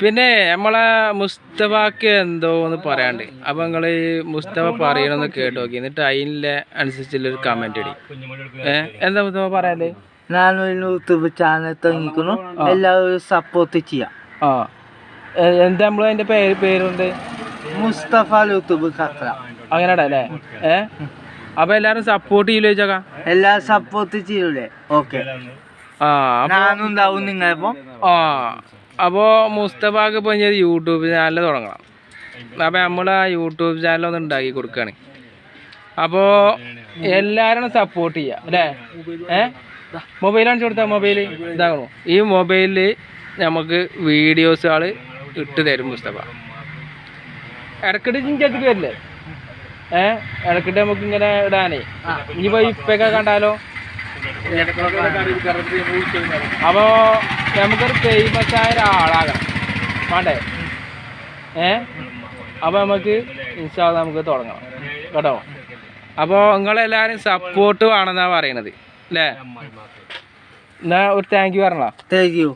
പിന്നെ നമ്മളെ മുസ്തഫക്ക് എന്തോന്ന് പറയാണ്ട് അപ്പൊ നിങ്ങള് മുസ്തഫ പറയണമെന്ന് കേട്ട് നോക്കി എന്നിട്ട് അതിലെ അനുസരിച്ചുള്ളൊരു കമന്റ് ഇടി. എന്താ മുസ്തഫ പറയാല്ലേ? ഞാനൊരു യൂട്യൂബ് ചാനൽ തുടങ്ങിക്കുന്നു, എല്ലാവരും സപ്പോർട്ട് ചെയ്യാം. എന്താ നമ്മള് അതിന്റെ പേരുണ്ട് മുസ്തഫ യൂട്യൂബ് ഖത്ര. അങ്ങനെടാ അല്ലേ? അപ്പൊ എല്ലാരും സപ്പോർട്ട് ചെയ്യൂലേ ചോദിച്ചാ? എല്ലാരും സപ്പോർട്ട് ചെയ്യൂലേ? ഓക്കെ, ഞാനുണ്ടാവും നിങ്ങളിപ്പോ. അപ്പോ മുസ്തഫക്ക് ഇപ്പൊ യൂട്യൂബ് ചാനൽ തുടങ്ങണം. അപ്പൊ നമ്മള് ആ യൂട്യൂബ് ചാനൽ ഒന്ന് ഉണ്ടാക്കി കൊടുക്കാണ്. അപ്പോ എല്ലാരും സപ്പോർട്ട് ചെയ്യാം അല്ലേ? മൊബൈൽ കാണിച്ചു കൊടുത്താ മൊബൈല് ഇതാകണോ? ഈ മൊബൈലില് നമുക്ക് വീഡിയോസുകള് ഇട്ട് തരും മുസ്തഫ. ഇടക്കിട്ട് ചിഞ്ചത്തേക്ക് വരില്ലേ? ഇടക്കിട്ട് നമുക്ക് ഇങ്ങനെ ഇടാനേ. ഇനിയിപ്പോ ഇപ്പൊക്കെ കണ്ടാലോ? അപ്പോ നമുക്കൊരു ഫേമസ് ആയ ഒരാളാകണം വേണ്ടേ? അപ്പൊ നമുക്ക് ഇൻഷാ അല്ലാഹ് നമുക്ക് തുടങ്ങണം കേട്ടോ. അപ്പൊ നിങ്ങളെല്ലാരും സപ്പോർട്ട് വേണമെന്നാ പറയണത് അല്ലേ? എന്നാ ഒരു താങ്ക് യു പറഞ്ഞോ. Thank you.